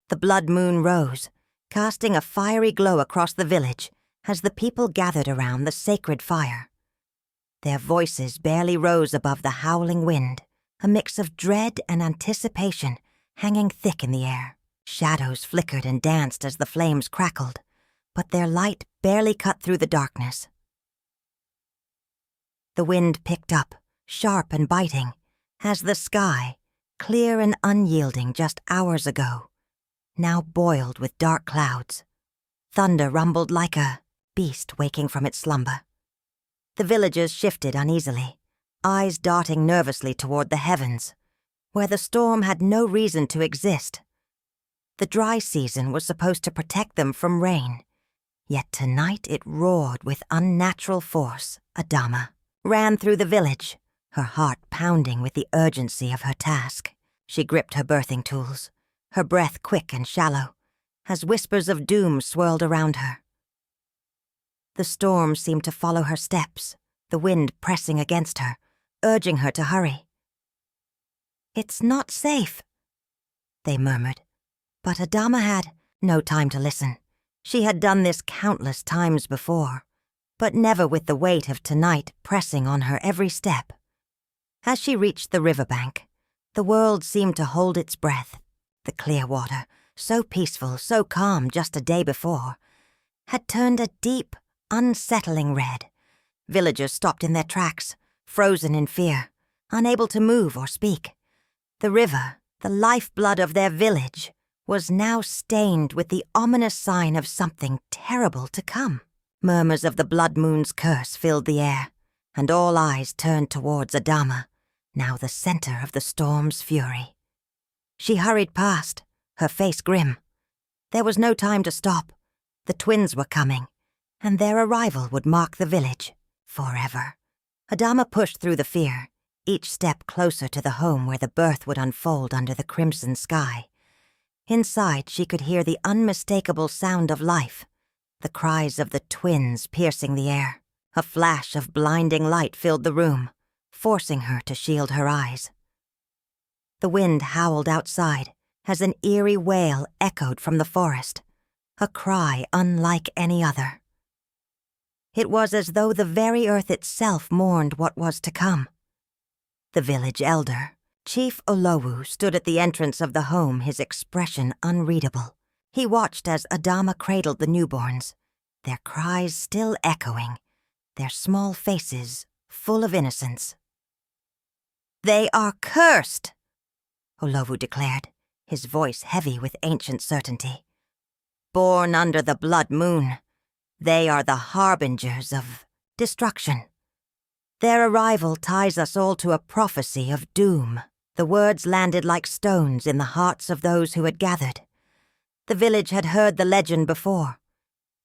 The blood moon rose, casting a fiery glow across the village as the people gathered around the sacred fire. Their voices barely rose above the howling wind, a mix of dread and anticipation hanging thick in the air. Shadows flickered and danced as the flames crackled, but their light barely cut through the darkness. The wind picked up, sharp and biting, as the sky, clear and unyielding just hours ago, now boiled with dark clouds. Thunder rumbled like a beast waking from its slumber. The villagers shifted uneasily, eyes darting nervously toward the heavens, where the storm had no reason to exist. The dry season was supposed to protect them from rain, yet tonight it roared with unnatural force. Adama ran through the village, her heart pounding with the urgency of her task. She gripped her birthing tools, her breath quick and shallow, as whispers of doom swirled around her. The storm seemed to follow her steps, the wind pressing against her, urging her to hurry. "It's not safe," they murmured, but Adama had no time to listen. She had done this countless times before, but never with the weight of tonight pressing on her every step. As she reached the riverbank, the world seemed to hold its breath. The clear water, so peaceful, so calm just a day before, had turned a deep, unsettling red. Villagers stopped in their tracks, frozen in fear, unable to move or speak. The river, the lifeblood of their village, was now stained with the ominous sign of something terrible to come. Murmurs of the blood moon's curse filled the air, and all eyes turned towards Adama, now the center of the storm's fury. She hurried past, her face grim. There was no time to stop. The twins were coming, and their arrival would mark the village forever. Adama pushed through the fear, each step closer to the home where the birth would unfold under the crimson sky. Inside, she could hear the unmistakable sound of life, the cries of the twins piercing the air. A flash of blinding light filled the room, forcing her to shield her eyes. The wind howled outside as an eerie wail echoed from the forest, a cry unlike any other. It was as though the very earth itself mourned what was to come. The village elder, Chief Olowu, stood at the entrance of the home, his expression unreadable. He watched as Adama cradled the newborns, their cries still echoing, their small faces full of innocence. "They are cursed," Olowu declared, his voice heavy with ancient certainty. "Born under the blood moon, they are the harbingers of destruction. Their arrival ties us all to a prophecy of doom." The words landed like stones in the hearts of those who had gathered. The village had heard the legend before.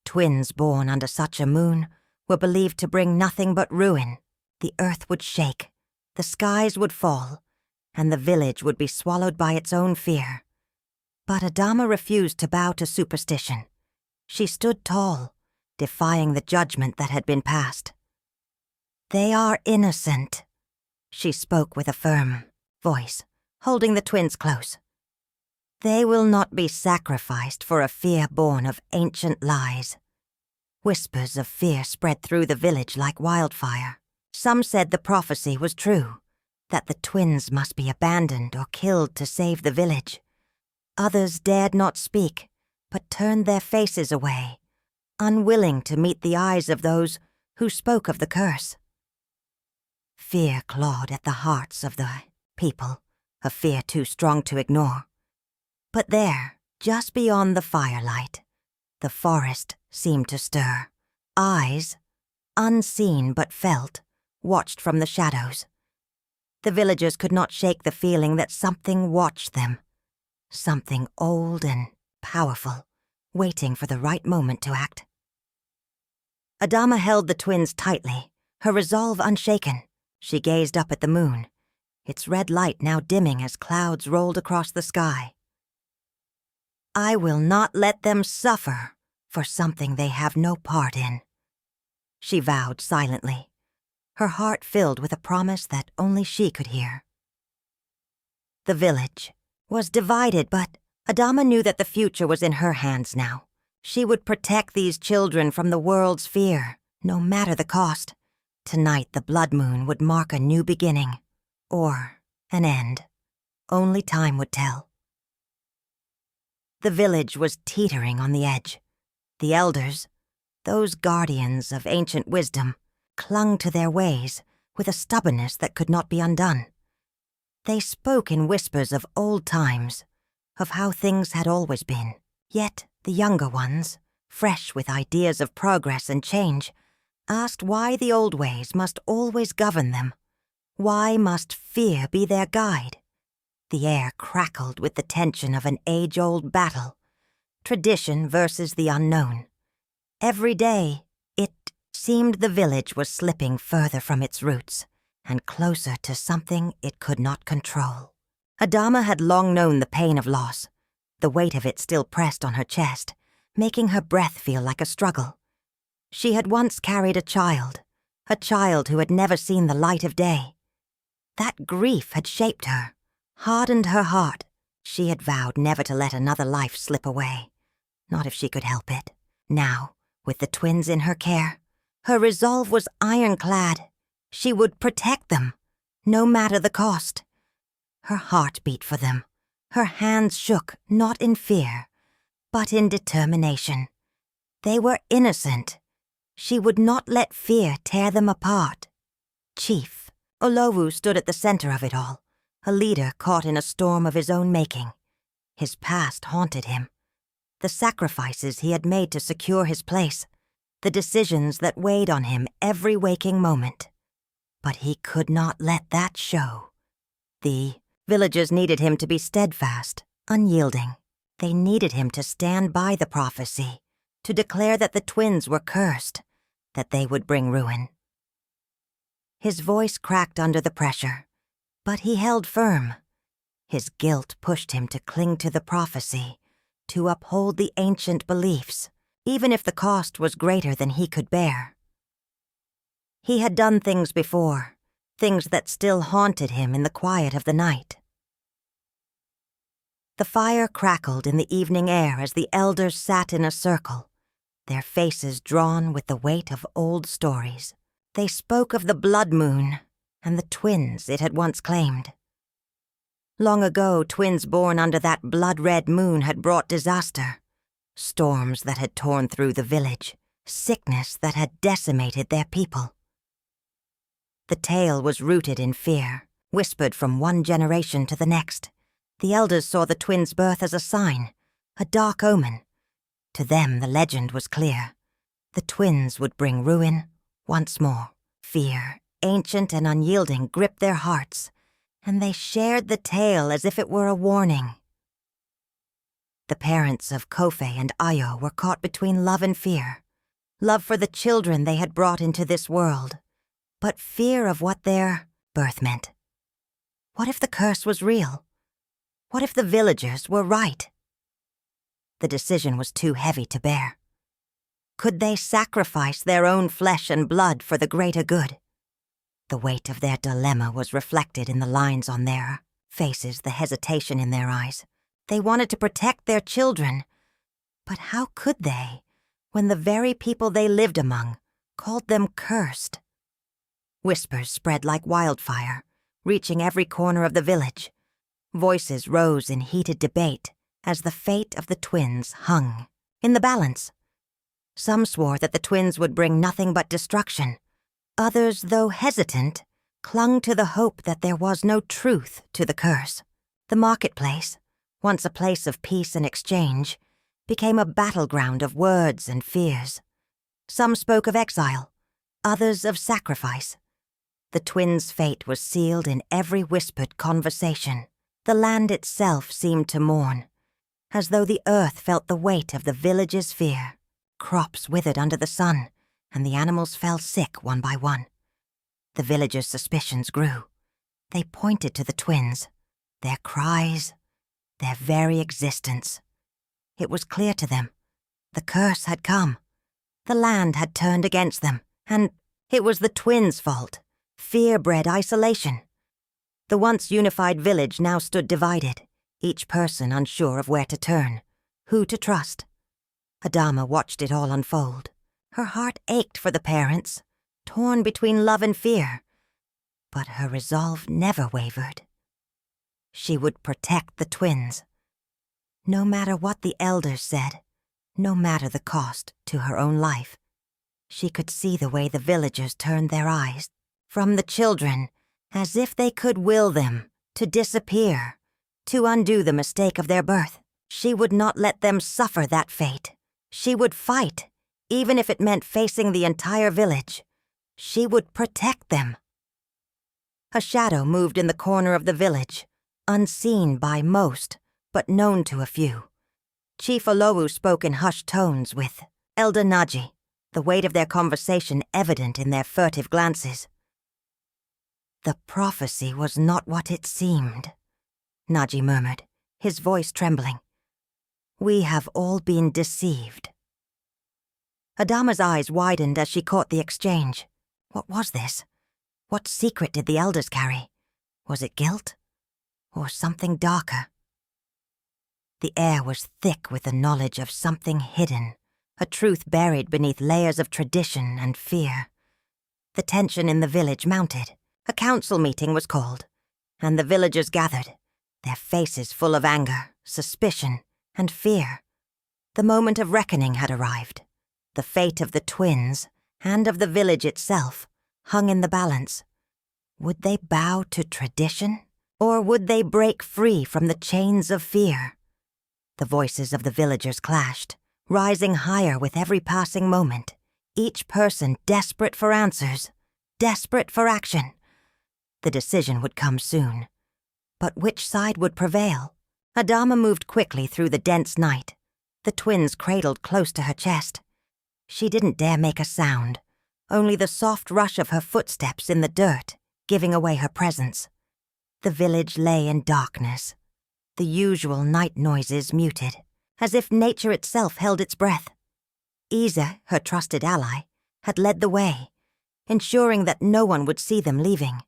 Twins born under such a moon were believed to bring nothing but ruin. The earth would shake, the skies would fall, and the village would be swallowed by its own fear. But Adama refused to bow to superstition. She stood tall, defying the judgment that had been passed. "They are innocent," she spoke with a firm voice, holding the twins close. "They will not be sacrificed for a fear born of ancient lies." Whispers of fear spread through the village like wildfire. Some said the prophecy was true, that the twins must be abandoned or killed to save the village. Others dared not speak, but turned their faces away, unwilling to meet the eyes of those who spoke of the curse. Fear clawed at the hearts of the people, a fear too strong to ignore. But there, just beyond the firelight, the forest seemed to stir. Eyes, unseen but felt, watched from the shadows. The villagers could not shake the feeling that something watched them, something old and powerful, waiting for the right moment to act. Adama held the twins tightly, her resolve unshaken. She gazed up at the moon, its red light now dimming as clouds rolled across the sky. "I will not let them suffer for something they have no part in," she vowed silently, her heart filled with a promise that only she could hear. The village was divided but Adama knew that the future was in her hands now. She would protect these children from the world's fear, no matter the cost. Tonight the blood moon would mark a new beginning, or an end. Only time would tell. The village was teetering on the edge. The elders, those guardians of ancient wisdom, clung to their ways with a stubbornness that could not be undone. They spoke in whispers of old times, of how things had always been. Yet the younger ones, fresh with ideas of progress and change, asked why the old ways must always govern them. Why must fear be their guide? The air crackled with the tension of an age-old battle, tradition versus the unknown. Every day, it seemed the village was slipping further from its roots and closer to something it could not control. Adama had long known the pain of loss. The weight of it still pressed on her chest, making her breath feel like a struggle. She had once carried a child who had never seen the light of day. That grief had shaped her, hardened her heart. She had vowed never to let another life slip away, not if she could help it. Now, with the twins in her care, her resolve was ironclad. She would protect them, no matter the cost. Her heart beat for them. Her hands shook, not in fear, but in determination. They were innocent. She would not let fear tear them apart. Chief Olowu stood at the center of it all, a leader caught in a storm of his own making. His past haunted him. The sacrifices he had made to secure his place, the decisions that weighed on him every waking moment. But he could not let that show. The villagers needed him to be steadfast, unyielding. They needed him to stand by the prophecy, to declare that the twins were cursed, that they would bring ruin. His voice cracked under the pressure, but he held firm. His guilt pushed him to cling to the prophecy, to uphold the ancient beliefs, even if the cost was greater than he could bear. He had done things before, things that still haunted him in the quiet of the night. The fire crackled in the evening air as the elders sat in a circle, their faces drawn with the weight of old stories. They spoke of the blood moon and the twins it had once claimed. Long ago, twins born under that blood-red moon had brought disaster, storms that had torn through the village, sickness that had decimated their people. The tale was rooted in fear, whispered from one generation to the next. The elders saw the twins' birth as a sign, a dark omen. To them, the legend was clear. The twins would bring ruin once more. Fear, ancient and unyielding, gripped their hearts, and they shared the tale as if it were a warning. The parents of Kofe and Ayo were caught between love and fear. Love for the children they had brought into this world, but fear of what their birth meant. What if the curse was real? What if the villagers were right? The decision was too heavy to bear. Could they sacrifice their own flesh and blood for the greater good? The weight of their dilemma was reflected in the lines on their faces, the hesitation in their eyes. They wanted to protect their children, but how could they, when the very people they lived among called them cursed? Whispers spread like wildfire, reaching every corner of the village. Voices rose in heated debate as the fate of the twins hung in the balance. Some swore that the twins would bring nothing but destruction. Others, though hesitant, clung to the hope that there was no truth to the curse. The marketplace, once a place of peace and exchange, became a battleground of words and fears. Some spoke of exile, others of sacrifice. The twins' fate was sealed in every whispered conversation. The land itself seemed to mourn, as though the earth felt the weight of the village's fear. Crops withered under the sun, and the animals fell sick one by one. The villagers' suspicions grew. They pointed to the twins, their cries, their very existence. It was clear to them. The curse had come. The land had turned against them, and it was the twins' fault. Fear bred isolation. The once unified village now stood divided, each person unsure of where to turn, who to trust. Adama watched it all unfold. Her heart ached for the parents, torn between love and fear, but her resolve never wavered. She would protect the twins, no matter what the elders said, no matter the cost to her own life. She could see the way the villagers turned their eyes from the children, as if they could will them to disappear, to undo the mistake of their birth. She would not let them suffer that fate. She would fight, even if it meant facing the entire village. She would protect them. A shadow moved in the corner of the village, unseen by most, but known to a few. Chief Olowu spoke in hushed tones with Elder Naji, the weight of their conversation evident in their furtive glances. "The prophecy was not what it seemed," Naji murmured, his voice trembling. "We have all been deceived." Adama's eyes widened as she caught the exchange. What was this? What secret did the elders carry? Was it guilt? Or something darker? The air was thick with the knowledge of something hidden, a truth buried beneath layers of tradition and fear. The tension in the village mounted. A council meeting was called, and the villagers gathered, their faces full of anger, suspicion, and fear. The moment of reckoning had arrived. The fate of the twins, and of the village itself, hung in the balance. Would they bow to tradition, or would they break free from the chains of fear? The voices of the villagers clashed, rising higher with every passing moment, each person desperate for answers, desperate for action. The decision would come soon. But which side would prevail? Adama moved quickly through the dense night, the twins cradled close to her chest. She didn't dare make a sound, only the soft rush of her footsteps in the dirt, giving away her presence. The village lay in darkness, the usual night noises muted, as if nature itself held its breath. Isa, her trusted ally, had led the way, ensuring that no one would see them leaving.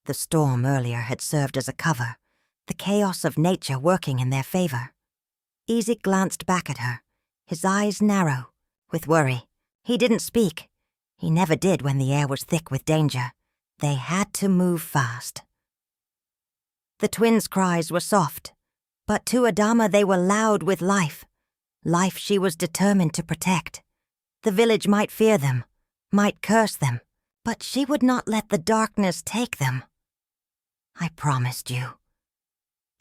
The storm earlier had served as a cover, the chaos of nature working in their favor. Isa glanced back at her, his eyes narrow, with worry. He didn't speak. He never did when the air was thick with danger. They had to move fast. The twins' cries were soft, but to Adama they were loud with life. Life she was determined to protect. The village might fear them, might curse them, but she would not let the darkness take them. "I promised you,"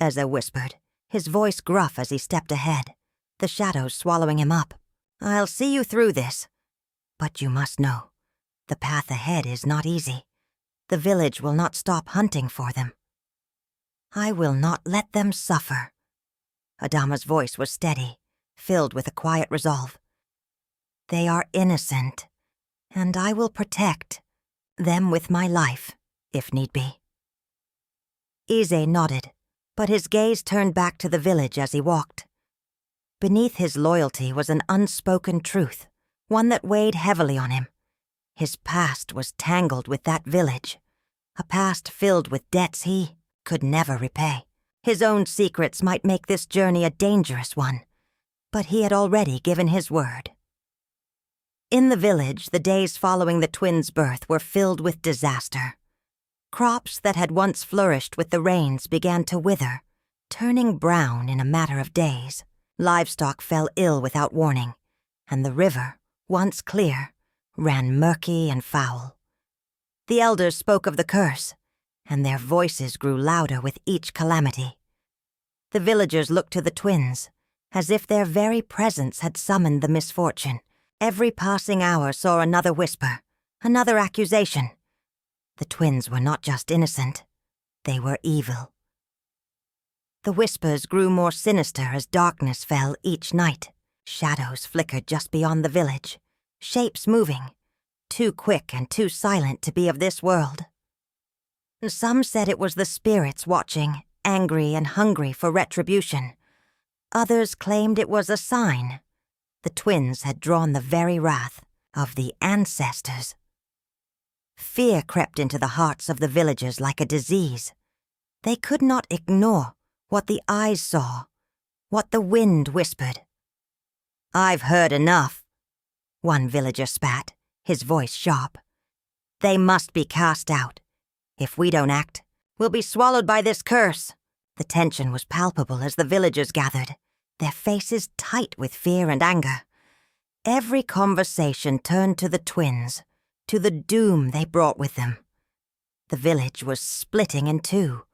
Eza whispered, his voice gruff as he stepped ahead, the shadows swallowing him up. "I'll see you through this. But you must know, the path ahead is not easy. The village will not stop hunting for them. I will not let them suffer." Adama's voice was steady, filled with a quiet resolve. "They are innocent, and I will protect them with my life, if need be." Ise nodded, but his gaze turned back to the village as he walked. Beneath his loyalty was an unspoken truth, one that weighed heavily on him. His past was tangled with that village, a past filled with debts he could never repay. His own secrets might make this journey a dangerous one, but he had already given his word. In the village, the days following the twins' birth were filled with disaster. Crops that had once flourished with the rains began to wither, turning brown in a matter of days. Livestock fell ill without warning, and the river, once clear, ran murky and foul. The elders spoke of the curse, and their voices grew louder with each calamity. The villagers looked to the twins, as if their very presence had summoned the misfortune. Every passing hour saw another whisper, another accusation. The twins were not just innocent, they were evil. The whispers grew more sinister as darkness fell each night. Shadows flickered just beyond the village, shapes moving, too quick and too silent to be of this world. Some said it was the spirits watching, angry and hungry for retribution. Others claimed it was a sign. The twins had drawn the very wrath of the ancestors. Fear crept into the hearts of the villagers like a disease. They could not ignore what the eyes saw, what the wind whispered. "I've heard enough," one villager spat, his voice sharp. "They must be cast out. If we don't act, we'll be swallowed by this curse." The tension was palpable as the villagers gathered, their faces tight with fear and anger. Every conversation turned to the twins, to the doom they brought with them. The village was splitting in two,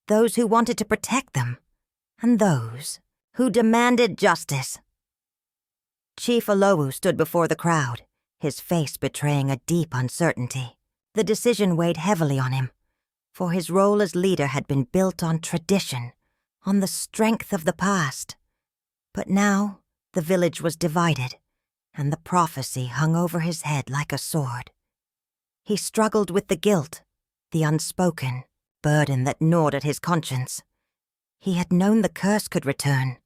those who wanted to protect them, and those who demanded justice. Chief Olowu stood before the crowd, his face betraying a deep uncertainty. The decision weighed heavily on him, for his role as leader had been built on tradition, on the strength of the past. But now the village was divided, and the prophecy hung over his head like a sword. He struggled with the guilt, the unspoken burden that gnawed at his conscience. He had known the curse could return,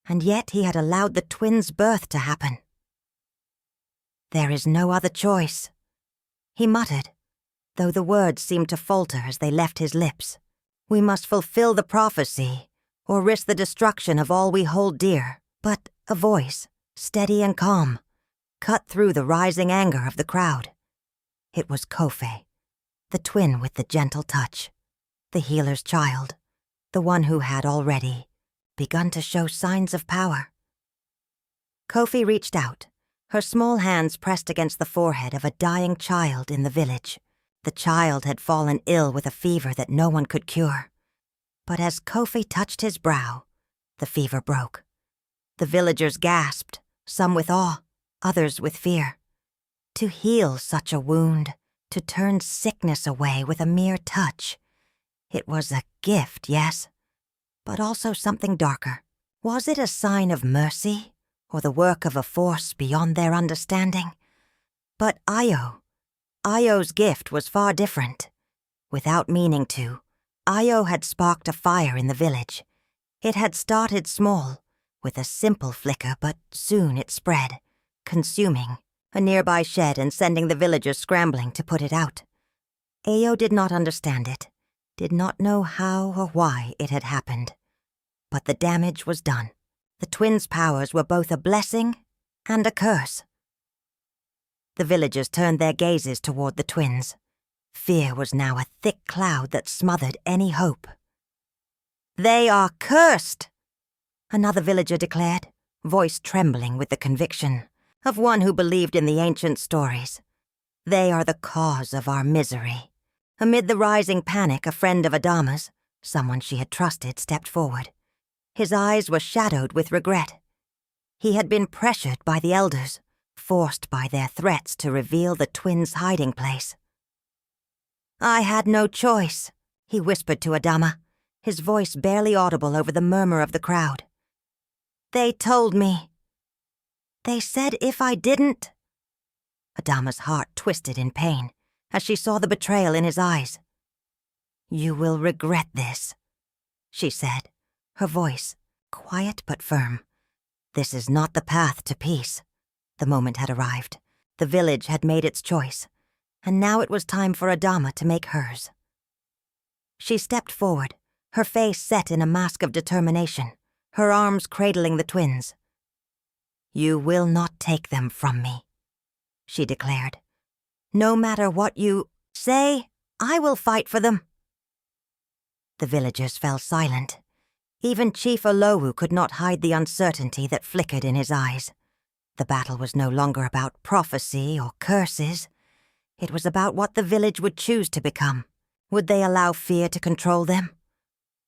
and yet he had allowed the twins' birth to happen. "There is no other choice," he muttered, though the words seemed to falter as they left his lips. "We must fulfill the prophecy, or risk the destruction of all we hold dear." But a voice, steady and calm, cut through the rising anger of the crowd. It was Kofe, the twin with the gentle touch, the healer's child, the one who had already begun to show signs of power. Kofe reached out, her small hands pressed against the forehead of a dying child in the village. The child had fallen ill with a fever that no one could cure. But as Kofe touched his brow, the fever broke. The villagers gasped, some with awe, others with fear. To heal such a wound, to turn sickness away with a mere touch. It was a gift, yes, but also something darker. Was it a sign of mercy, or the work of a force beyond their understanding? But Ayo's gift was far different. Without meaning to, Ayo had sparked a fire in the village. It had started small, with a simple flicker, but soon it spread, consuming a nearby shed and sending the villagers scrambling to put it out. Ayo did not understand it, did not know how or why it had happened. But the damage was done. The twins' powers were both a blessing and a curse. The villagers turned their gazes toward the twins. Fear was now a thick cloud that smothered any hope. "They are cursed!" another villager declared, voice trembling with the conviction of one who believed in the ancient stories. "They are the cause of our misery." Amid the rising panic, a friend of Adama's, someone she had trusted, stepped forward. His eyes were shadowed with regret. He had been pressured by the elders, forced by their threats to reveal the twins' hiding place. "I had no choice," he whispered to Adama, his voice barely audible over the murmur of the crowd. "They told me. They said if I didn't—" Adama's heart twisted in pain as she saw the betrayal in his eyes. "You will regret this," she said, her voice quiet but firm. "This is not the path to peace." The moment had arrived. The village had made its choice, and now it was time for Adama to make hers. She stepped forward, her face set in a mask of determination, her arms cradling the twins. "You will not take them from me," she declared. "No matter what you say, I will fight for them." The villagers fell silent. Even Chief Olowu could not hide the uncertainty that flickered in his eyes. The battle was no longer about prophecy or curses. It was about what the village would choose to become. Would they allow fear to control them?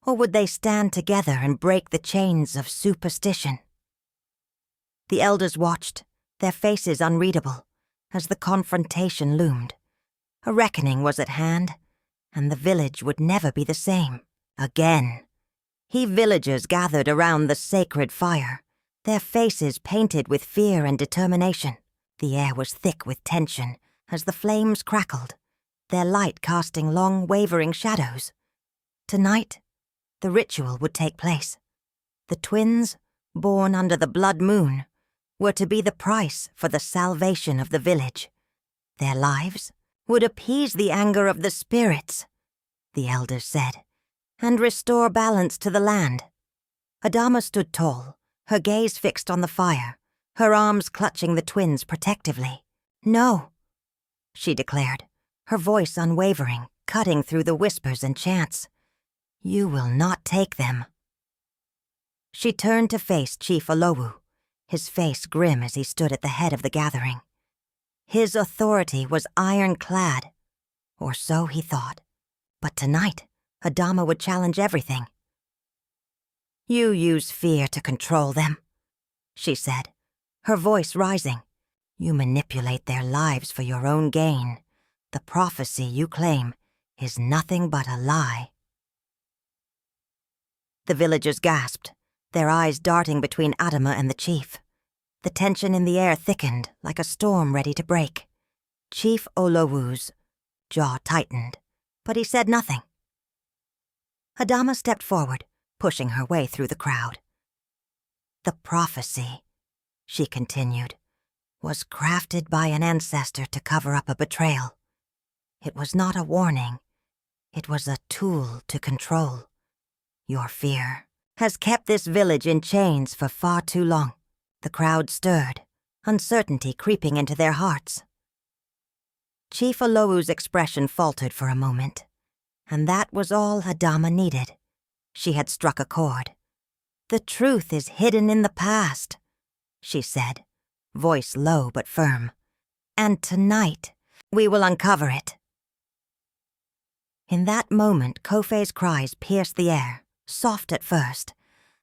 Or would they stand together and break the chains of superstition? The elders watched, their faces unreadable, as the confrontation loomed. A reckoning was at hand, and the village would never be the same again. Villagers gathered around the sacred fire, their faces painted with fear and determination. The air was thick with tension as the flames crackled, their light casting long, wavering shadows. Tonight, the ritual would take place. The twins, born under the blood moon, were to be the price for the salvation of the village. Their lives would appease the anger of the spirits, the elders said, and restore balance to the land. Adama stood tall, her gaze fixed on the fire, her arms clutching the twins protectively. "No," she declared, her voice unwavering, cutting through the whispers and chants. "You will not take them." She turned to face Chief Olowu, his face grim as he stood at the head of the gathering. His authority was ironclad, or so he thought. But tonight, Adama would challenge everything. "You use fear to control them," she said, her voice rising. "You manipulate their lives for your own gain. The prophecy you claim is nothing but a lie." The villagers gasped, their eyes darting between Adama and the chief. The tension in the air thickened like a storm ready to break. Chief Olowu's jaw tightened, but he said nothing. Adama stepped forward, pushing her way through the crowd. "The prophecy," she continued, "was crafted by an ancestor to cover up a betrayal. It was not a warning. It was a tool to control. Your fear has kept this village in chains for far too long." The crowd stirred, uncertainty creeping into their hearts. Chief Olowu's expression faltered for a moment, and that was all Adama needed. She had struck a chord. "The truth is hidden in the past," she said, voice low but firm. "And tonight, we will uncover it." In that moment, Kofe's cries pierced the air, soft at first,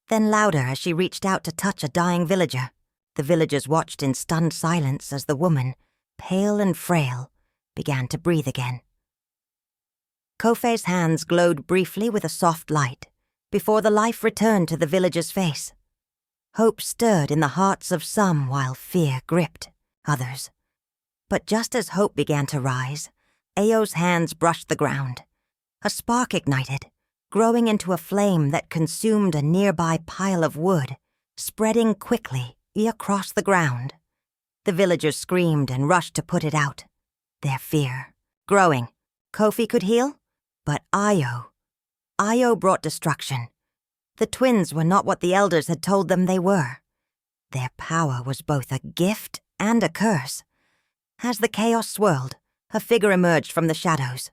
then louder as she reached out to touch a dying villager. The villagers watched in stunned silence as the woman, pale and frail, began to breathe again. Kofe's hands glowed briefly with a soft light, before the life returned to the villager's face. Hope stirred in the hearts of some while fear gripped others. But just as hope began to rise, Ayo's hands brushed the ground. A spark ignited, growing into a flame that consumed a nearby pile of wood, spreading quickly across the ground. The villagers screamed and rushed to put it out, their fear growing. Kofi could heal, but Ayo brought destruction. The twins were not what the elders had told them they were. Their power was both a gift and a curse. As the chaos swirled, a figure emerged from the shadows.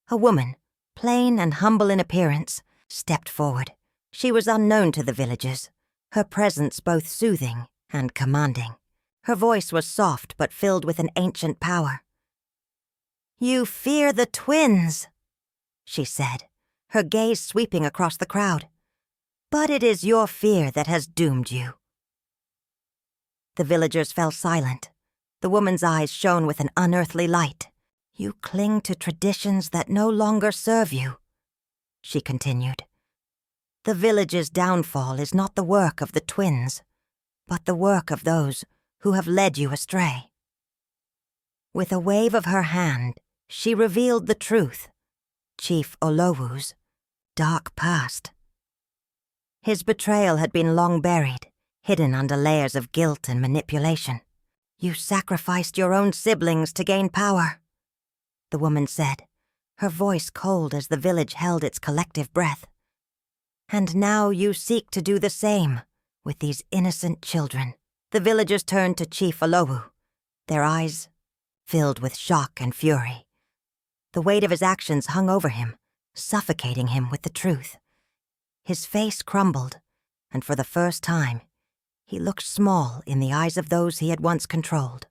A woman, plain and humble in appearance, stepped forward. She was unknown to the villagers, her presence both soothing and commanding. Her voice was soft but filled with an ancient power. "You fear the twins," she said, her gaze sweeping across the crowd. "But it is your fear that has doomed you." The villagers fell silent. The woman's eyes shone with an unearthly light. "You cling to traditions that no longer serve you," she continued. "The village's downfall is not the work of the twins, but the work of those who have led you astray." With a wave of her hand, she revealed the truth, Chief Olowu's dark past. His betrayal had been long buried, hidden under layers of guilt and manipulation. "You sacrificed your own siblings to gain power," the woman said, her voice cold as the village held its collective breath. "And now you seek to do the same with these innocent children." The villagers turned to Chief Olowu, their eyes filled with shock and fury. The weight of his actions hung over him, suffocating him with the truth. His face crumbled, and for the first time, he looked small in the eyes of those he had once controlled.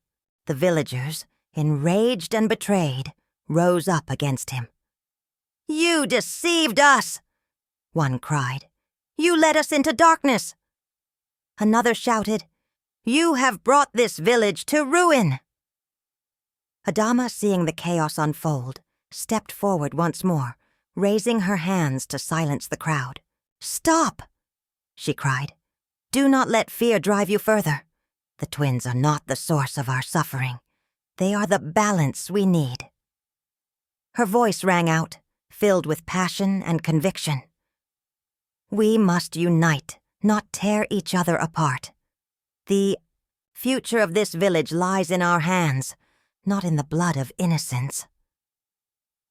The villagers, enraged and betrayed, rose up against him. "You deceived us!" one cried. "You led us into darkness!" Another shouted, "You have brought this village to ruin!" Adama, seeing the chaos unfold, stepped forward once more, raising her hands to silence the crowd. "Stop!" she cried. "Do not let fear drive you further. The twins are not the source of our suffering. They are the balance we need." Her voice rang out, filled with passion and conviction. "We must unite, not tear each other apart. The future of this village lies in our hands, not in the blood of innocence."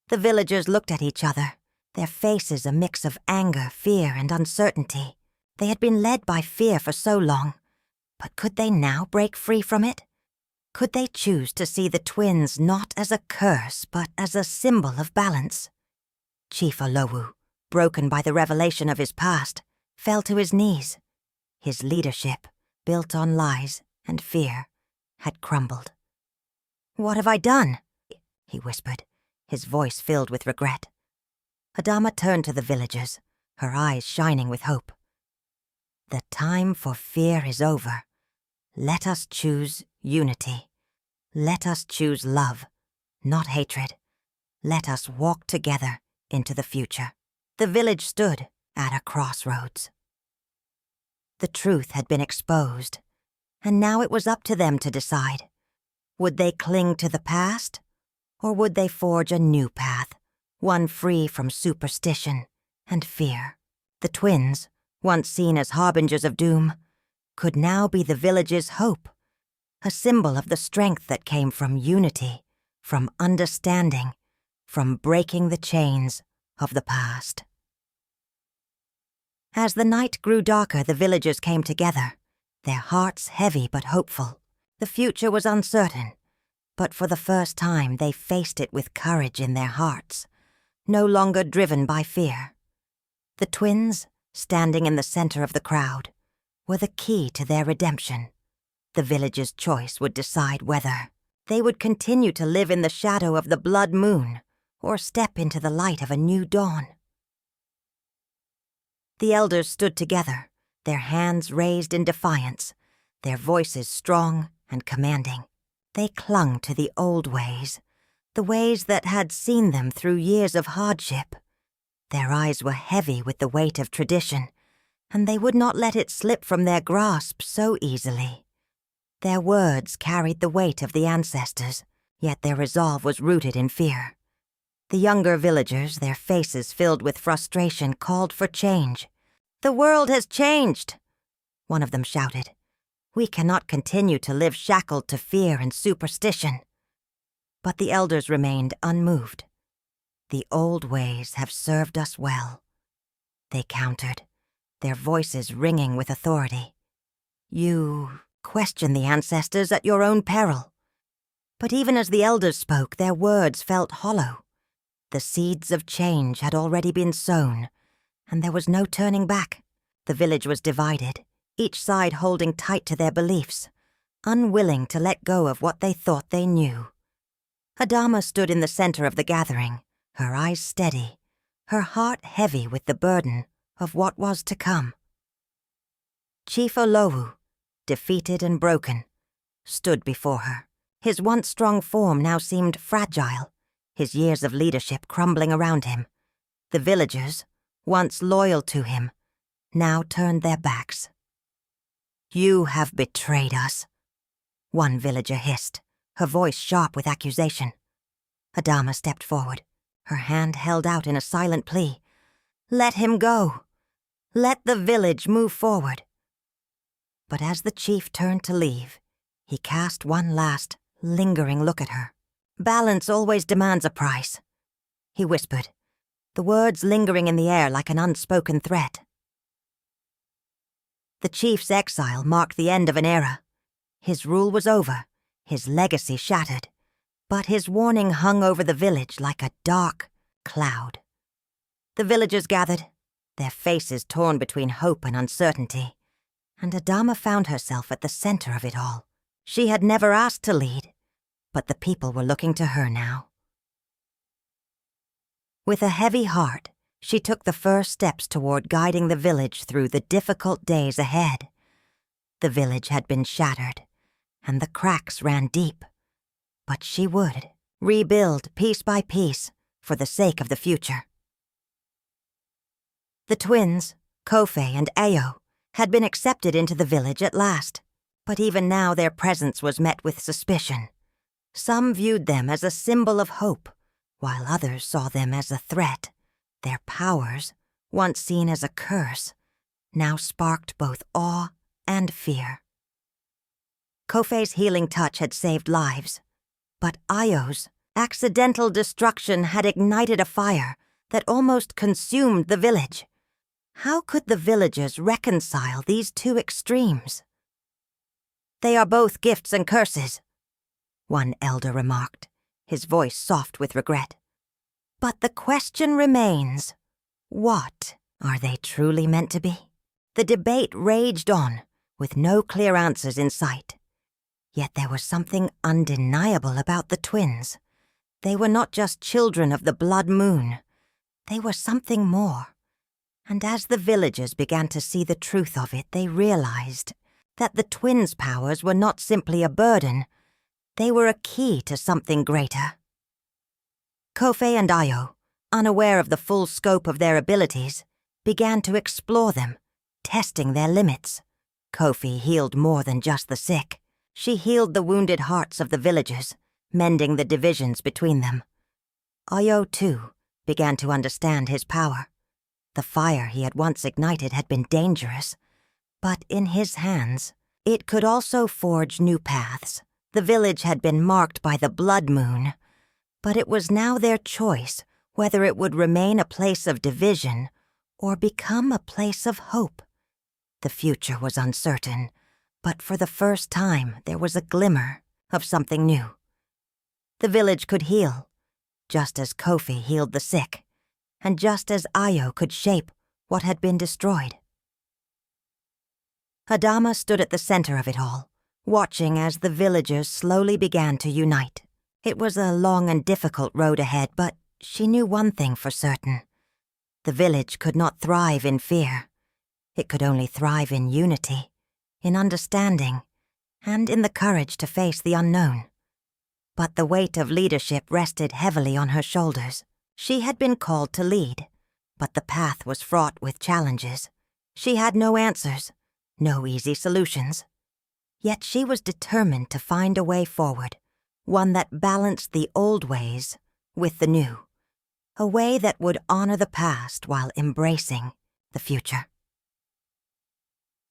The villagers looked at each other, their faces a mix of anger, fear, and uncertainty. They had been led by fear for so long, but could they now break free from it? Could they choose to see the twins not as a curse, but as a symbol of balance? Chief Olowu, broken by the revelation of his past, fell to his knees. His leadership, built on lies and fear, had crumbled. "What have I done?" he whispered, his voice filled with regret. Adama turned to the villagers, her eyes shining with hope. "The time for fear is over. Let us choose unity. Let us choose love, not hatred. Let us walk together into the future." The village stood at a crossroads. The truth had been exposed, and now it was up to them to decide. Would they cling to the past, or would they forge a new path, one free from superstition and fear? The twins, once seen as harbingers of doom, could now be the village's hope, a symbol of the strength that came from unity, from understanding, from breaking the chains of the past. As the night grew darker, the villagers came together, their hearts heavy but hopeful. The future was uncertain, but for the first time they faced it with courage in their hearts, no longer driven by fear. The twins, standing in the center of the crowd, were the key to their redemption. The village's choice would decide whether they would continue to live in the shadow of the blood moon or step into the light of a new dawn. The elders stood together, their hands raised in defiance, their voices strong and commanding. They clung to the old ways, the ways that had seen them through years of hardship. Their eyes were heavy with the weight of tradition, and they would not let it slip from their grasp so easily. Their words carried the weight of the ancestors, yet their resolve was rooted in fear. The younger villagers, their faces filled with frustration, called for change. "The world has changed," one of them shouted. "We cannot continue to live shackled to fear and superstition." But the elders remained unmoved. "The old ways have served us well," they countered, their voices ringing with authority. "You question the ancestors at your own peril." But even as the elders spoke, their words felt hollow. The seeds of change had already been sown, and there was no turning back. The village was divided, each side holding tight to their beliefs, unwilling to let go of what they thought they knew. Adama stood in the center of the gathering, her eyes steady, her heart heavy with the burden of what was to come. Chief Olowu, defeated and broken, stood before her. His once strong form now seemed fragile, his years of leadership crumbling around him. The villagers, once loyal to him, now turned their backs. "You have betrayed us," one villager hissed, her voice sharp with accusation. Adama stepped forward, her hand held out in a silent plea. "Let him go. Let the village move forward." But as the chief turned to leave, he cast one last, lingering look at her. "Balance always demands a price," he whispered, the words lingering in the air like an unspoken threat. The chief's exile marked the end of an era. His rule was over, his legacy shattered, but his warning hung over the village like a dark cloud. The villagers gathered, their faces torn between hope and uncertainty, and Adama found herself at the center of it all. She had never asked to lead, but the people were looking to her now. With a heavy heart, she took the first steps toward guiding the village through the difficult days ahead. The village had been shattered, and the cracks ran deep, but she would rebuild piece by piece for the sake of the future. The twins, Kofe and Ayo, had been accepted into the village at last, but even now their presence was met with suspicion. Some viewed them as a symbol of hope, while others saw them as a threat. Their powers, once seen as a curse, now sparked both awe and fear. Kofe's healing touch had saved lives, but Ayo's accidental destruction had ignited a fire that almost consumed the village. How could the villagers reconcile these two extremes? "They are both gifts and curses," one elder remarked, his voice soft with regret. "But the question remains, what are they truly meant to be?" The debate raged on, with no clear answers in sight. Yet there was something undeniable about the twins. They were not just children of the blood moon. They were something more. And as the villagers began to see the truth of it, they realized that the twins' powers were not simply a burden. They were a key to something greater. Kofe and Ayo, unaware of the full scope of their abilities, began to explore them, testing their limits. Kofe healed more than just the sick. She healed the wounded hearts of the villagers, mending the divisions between them. Ayo, too, began to understand his power. The fire he had once ignited had been dangerous, but in his hands, it could also forge new paths. The village had been marked by the blood moon, but it was now their choice whether it would remain a place of division or become a place of hope. The future was uncertain, but for the first time there was a glimmer of something new. The village could heal, just as Kofi healed the sick, and just as Ayo could shape what had been destroyed. Adama stood at the center of it all, watching as the villagers slowly began to unite. It was a long and difficult road ahead, but she knew one thing for certain. The village could not thrive in fear. It could only thrive in unity, in understanding, and in the courage to face the unknown. But the weight of leadership rested heavily on her shoulders. She had been called to lead, but the path was fraught with challenges. She had no answers, no easy solutions. Yet she was determined to find a way forward, one that balanced the old ways with the new, a way that would honor the past while embracing the future.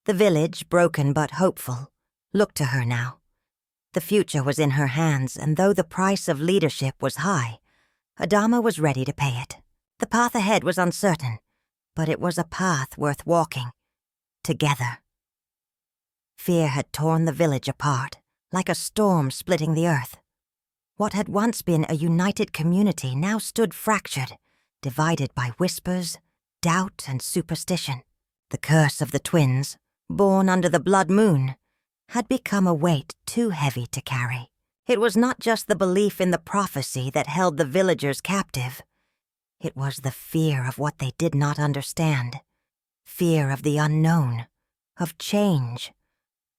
The village, broken but hopeful, looked to her now. The future was in her hands, and though the price of leadership was high, Adama was ready to pay it. The path ahead was uncertain, but it was a path worth walking, together. Fear had torn the village apart, like a storm splitting the earth. What had once been a united community now stood fractured, divided by whispers, doubt, and superstition. The curse of the twins, born under the blood moon, had become a weight too heavy to carry. It was not just the belief in the prophecy that held the villagers captive. It was the fear of what they did not understand, fear of the unknown, of change,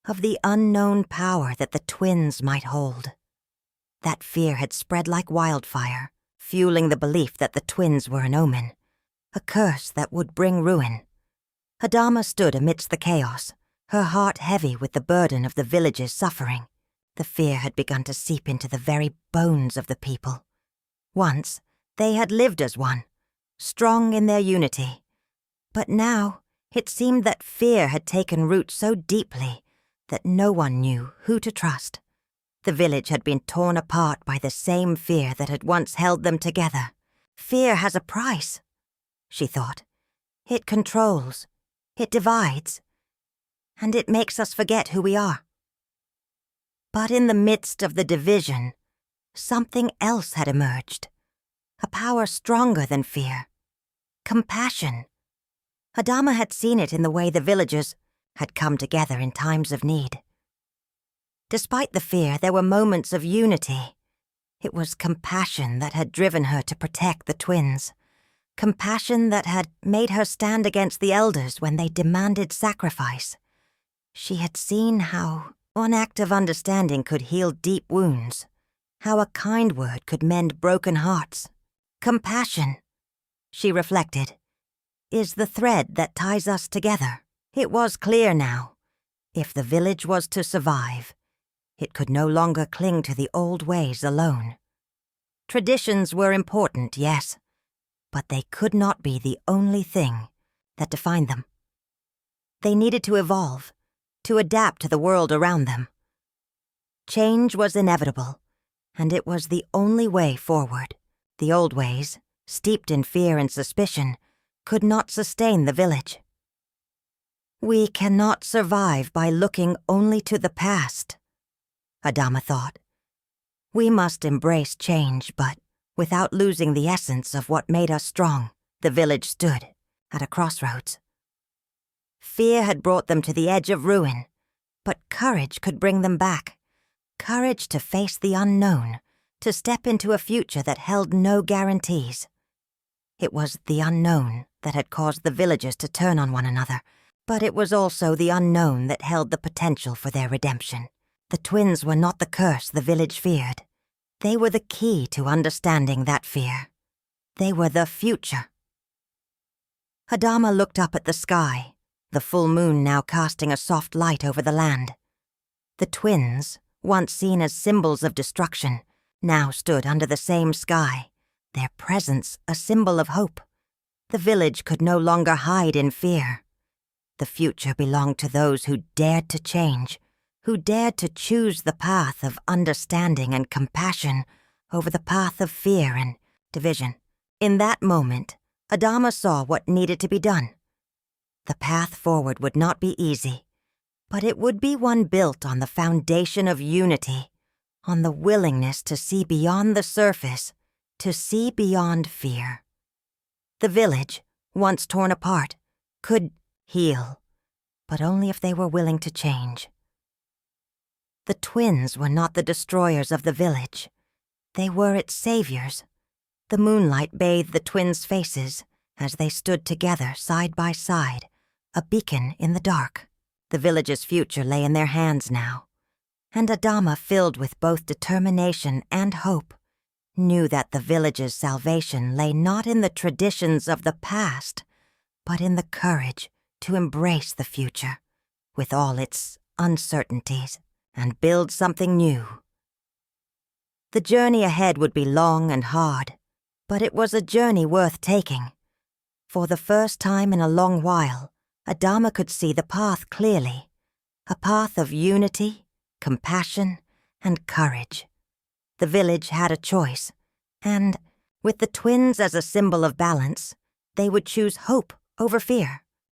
of the unknown power that the twins might hold. That fear had spread like wildfire, fueling the belief that the twins were an omen, a curse that would bring ruin. Adama stood amidst the chaos, her heart heavy with the burden of the village's suffering. The fear had begun to seep into the very bones of the people. Once, they had lived as one, strong in their unity. But now, it seemed that fear had taken root so deeply that no one knew who to trust. The village had been torn apart by the same fear that had once held them together. Fear has a price, she thought. It controls, it divides, and it makes us forget who we are. But in the midst of the division, something else had emerged, a power stronger than fear, compassion. Adama had seen it in the way the villagers had come together in times of need. Despite the fear, there were moments of unity. It was compassion that had driven her to protect the twins, compassion that had made her stand against the elders when they demanded sacrifice. She had seen how one act of understanding could heal deep wounds, how a kind word could mend broken hearts. Compassion, she reflected, is the thread that ties us together. It was clear now. If the village was to survive, it could no longer cling to the old ways alone. Traditions were important, yes, but they could not be the only thing that defined them. They needed to evolve, to adapt to the world around them. Change was inevitable, and it was the only way forward. The old ways, steeped in fear and suspicion, could not sustain the village. We cannot survive by looking only to the past, Adama thought. We must embrace change, but without losing the essence of what made us strong. The village stood at a crossroads. Fear had brought them to the edge of ruin, but courage could bring them back. Courage to face the unknown, to step into a future that held no guarantees. It was the unknown that had caused the villagers to turn on one another, but it was also the unknown that held the potential for their redemption. The twins were not the curse the village feared. They were the key to understanding that fear. They were the future. Adama looked up at the sky, the full moon now casting a soft light over the land. The twins, once seen as symbols of destruction, now stood under the same sky, their presence a symbol of hope. The village could no longer hide in fear. The future belonged to those who dared to change, who dared to choose the path of understanding and compassion over the path of fear and division. In that moment, Adama saw what needed to be done. The path forward would not be easy, but it would be one built on the foundation of unity, on the willingness to see beyond the surface, to see beyond fear. The village, once torn apart, could heal, but only if they were willing to change. The twins were not the destroyers of the village. They were its saviors. The moonlight bathed the twins' faces as they stood together side by side, a beacon in the dark. The village's future lay in their hands now, and Adama, filled with both determination and hope, knew that the village's salvation lay not in the traditions of the past, but in the courage to embrace the future, with all its uncertainties, and build something new. The journey ahead would be long and hard, but it was a journey worth taking. For the first time in a long while, Adama could see the path clearly, a path of unity, compassion, and courage. The village had a choice, and, with the twins as a symbol of balance, they would choose hope over fear.